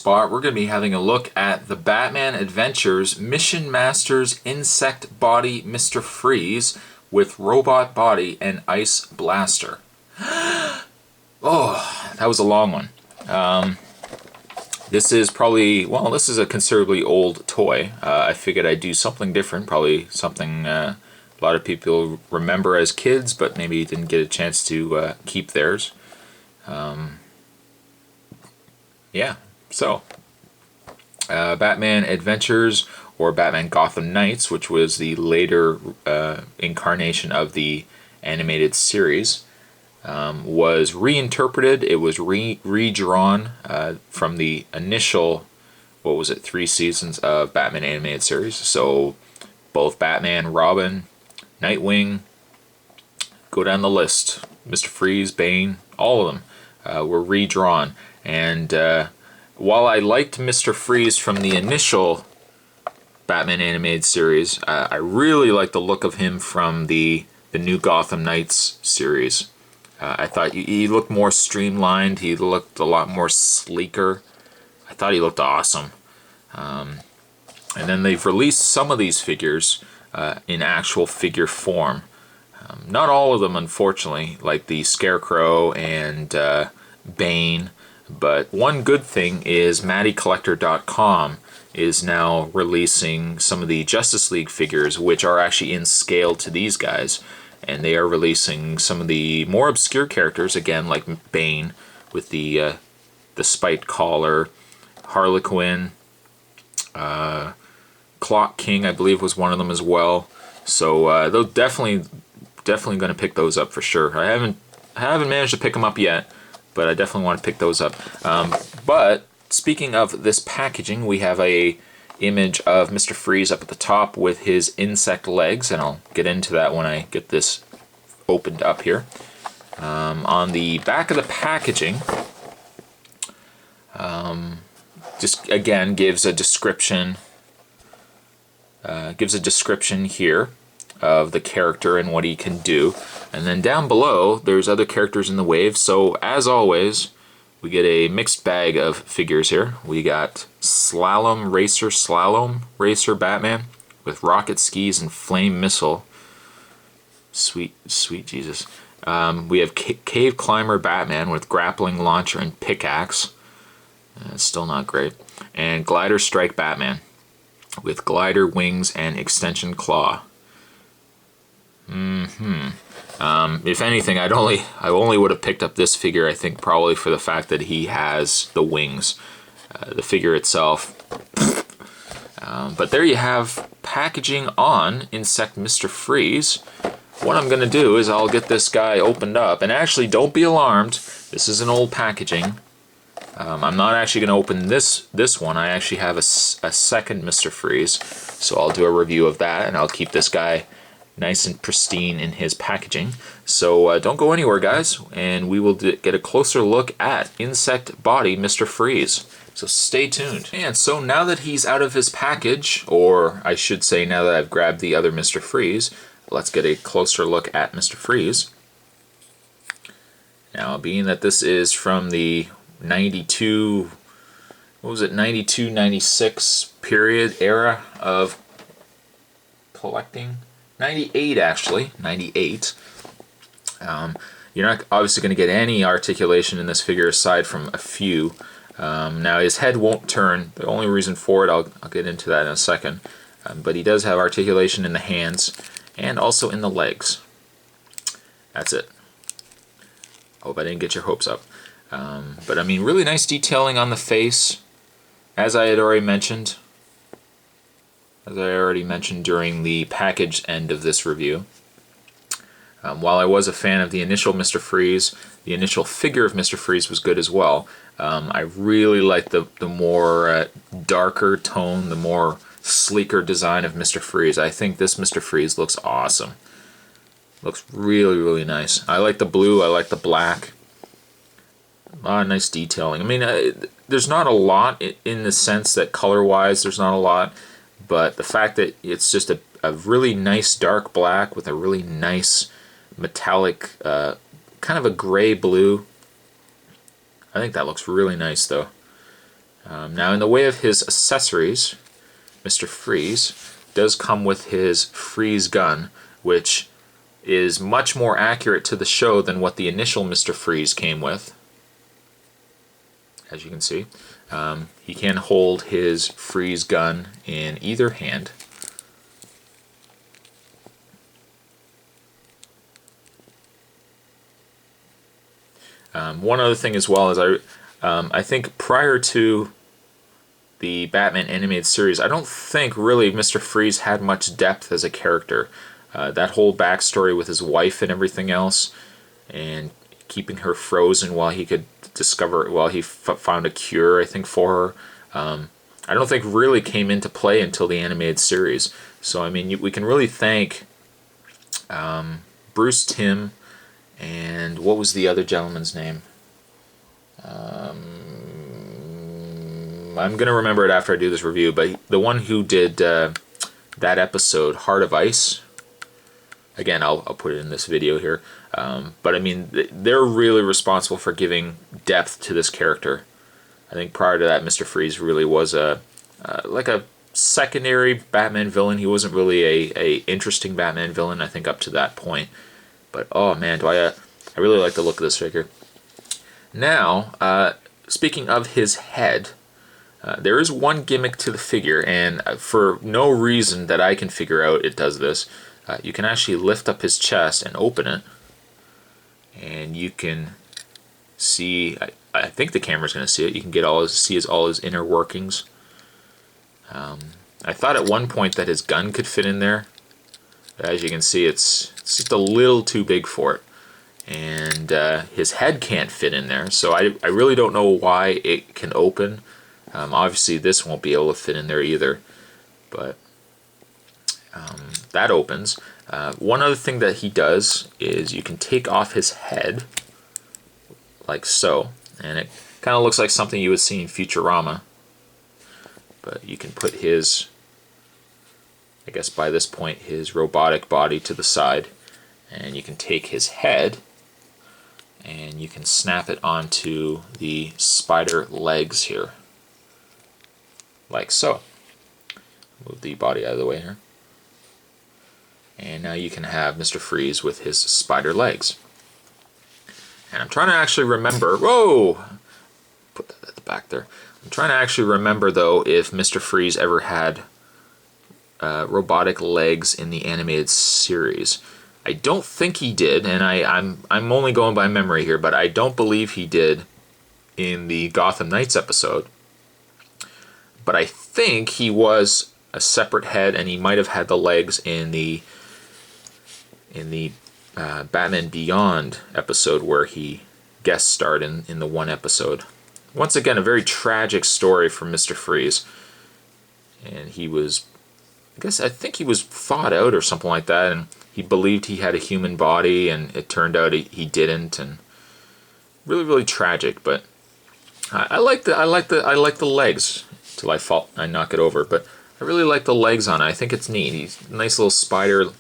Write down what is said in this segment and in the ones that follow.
spot, we're going to be having a look at the Batman Adventures Mission Masters Insect Body Mr. Freeze with Robot Body and Ice Blaster. Oh, that was a long one. This is probably, well, this is a considerably old toy. I figured I'd do something different, probably something a lot of people remember as kids, but maybe didn't get a chance to keep theirs. Yeah, so Batman Adventures, or Batman Gotham Knights, which was the later incarnation of the animated series, was reinterpreted. It was redrawn from the initial, what was it, 3 seasons of Batman animated series. So both Batman, Robin, Nightwing, go down the list, Mr. Freeze, Bane, all of them were redrawn. And while I liked Mr. Freeze from the initial Batman animated series, I really liked the look of him from the new Gotham Knights series. I thought he looked more streamlined. He looked a lot more sleeker. I thought he looked awesome. And then they've released some of these figures in actual figure form. Not all of them, unfortunately, like the Scarecrow and Bane. But one good thing is MattyCollector.com is now releasing some of the Justice League figures, which are actually in scale to these guys. And they are releasing some of the more obscure characters, again, like Bane, with the spiked collar, Harlequin, Clock King, I believe, was one of them as well. So they'll definitely going to pick those up for sure. I haven't managed to pick them up yet, but I definitely want to pick those up. But speaking of this packaging, we have a image of Mr. Freeze up at the top with his insect legs, and I'll get into that when I get this opened up here. On the back of the packaging, just again gives a description. Gives a description here of the character and what he can do. And then down below, there's other characters in the wave. So as always, we get a mixed bag of figures here. We got Slalom Racer Batman with rocket skis and flame missile. Sweet Jesus. We have Cave Climber Batman with grappling launcher and pickaxe. Still not great. And Glider Strike Batman with glider wings and extension claw. If anything, I only would have picked up this figure, I think, probably for the fact that he has the wings. The figure itself. But there you have packaging on Insect Mr. Freeze. What I'm going to do is I'll get this guy opened up. And actually, don't be alarmed. This is an old packaging. I'm not actually going to open this one. I actually have a second Mr. Freeze. So I'll do a review of that, and I'll keep this guy nice and pristine in his packaging. So don't go anywhere, guys, and we will get a closer look at Insect Body Mr. Freeze. So stay tuned. And so now that he's out of his package, or I should say now that I've grabbed the other Mr. Freeze, let's get a closer look at Mr. Freeze. Now, being that this is from the 92, what was it, 92, 96 period era of collecting? 98, actually. 98. You're not obviously going to get any articulation in this figure aside from a few. Now, his head won't turn. The only reason for it, I'll get into that in a second. But he does have articulation in the hands and also in the legs. That's it. Hope I didn't get your hopes up. But I mean, really nice detailing on the face, as I had already mentioned. As I already mentioned during the package end of this review. While I was a fan of the initial Mr. Freeze, the initial figure of Mr. Freeze was good as well. I really like the more darker tone, the more sleeker design of Mr. Freeze. I think this Mr. Freeze looks awesome. Looks really, really nice. I like the blue, I like the black. A lot of nice detailing. I mean, there's not a lot in the sense that color-wise there's not a lot, but the fact that it's just a really nice dark black with a really nice metallic, kind of a gray blue. I think that looks really nice, though. Now in the way of his accessories, Mr. Freeze does come with his Freeze gun, which is much more accurate to the show than what the initial Mr. Freeze came with. As you can see, he can hold his Freeze gun in either hand. One other thing as well is I think prior to the Batman animated series, I don't think really Mr. Freeze had much depth as a character. That whole backstory with his wife and everything else, and keeping her frozen while he could found a cure, I think, for her. I don't think really came into play until the animated series. So I mean, we can really thank Bruce Timm, and what was the other gentleman's name? I'm going to remember it after I do this review, but the one who did that episode, Heart of Ice. Again, I'll put it in this video here. But I mean, they're really responsible for giving depth to this character. I think prior to that, Mr. Freeze really was like a secondary Batman villain. He wasn't really a interesting Batman villain, I think, up to that point. But oh man, I really like the look of this figure. Now, speaking of his head, there is one gimmick to the figure, and for no reason that I can figure out it does this. You can actually lift up his chest and open it, and you can see, I think the camera's going to see it, you can get all his inner workings. I thought at one point that his gun could fit in there, but as you can see, it's just a little too big for it. And his head can't fit in there, so I really don't know why it can open. Obviously this won't be able to fit in there either, but that opens. One other thing that he does is you can take off his head, like so, and it kind of looks like something you would see in Futurama. But you can put his, I guess by this point, his robotic body to the side, and you can take his head and you can snap it onto the spider legs here, like so. Move the body out of the way here. And now you can have Mr. Freeze with his spider legs. And I'm trying to actually remember, whoa! Put that at the back there. I'm trying to actually remember though if Mr. Freeze ever had robotic legs in the animated series. I don't think he did, and I'm only going by memory here, but I don't believe he did in the Gotham Knights episode. But I think he was a separate head, and he might have had the legs in the Batman Beyond episode where he guest starred in the one episode. Once again, a very tragic story for Mr. Freeze. And he was, I think he was thawed out or something like that, and he believed he had a human body, and it turned out he didn't, and really, really tragic. But I like the legs till I knock it over. But I really like the legs on it. I think it's neat. He's a nice little spider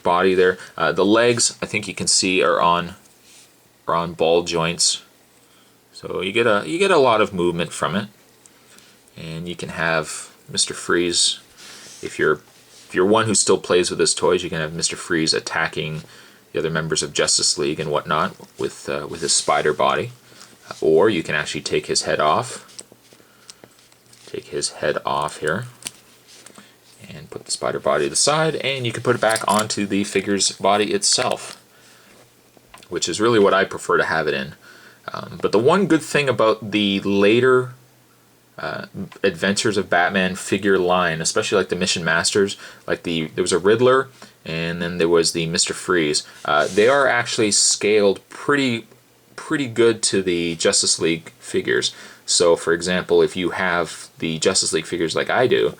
body there. The legs, I think you can see, are on ball joints, so you get a lot of movement from it. And you can have Mr. Freeze, if you're one who still plays with his toys, you can have Mr. Freeze attacking the other members of Justice League and whatnot with his spider body. Or you can actually take his head off. Take his head off here. And put the spider body to the side, and you can put it back onto the figure's body itself, which is really what I prefer to have it in. But the one good thing about the later Adventures of Batman figure line, especially like the Mission Masters, like there was a Riddler, and then there was the Mr. Freeze. They are actually scaled pretty good to the Justice League figures. So, for example, if you have the Justice League figures like I do,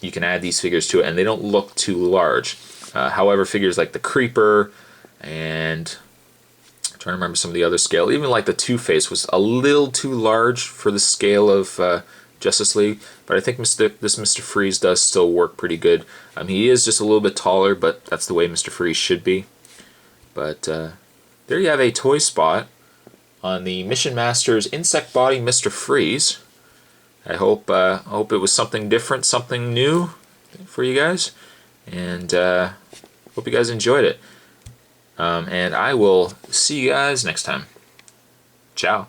you can add these figures to it, and they don't look too large. However, figures like the Creeper and I'm trying to remember some of the other scale, even like the Two-Face was a little too large for the scale of Justice League, but I think this Mr. Freeze does still work pretty good. He is just a little bit taller, but that's the way Mr. Freeze should be. But there you have a toy spot on the Mission Masters Insect Body Mr. Freeze. I hope it was something different, something new for you guys, and hope you guys enjoyed it. And I will see you guys next time. Ciao.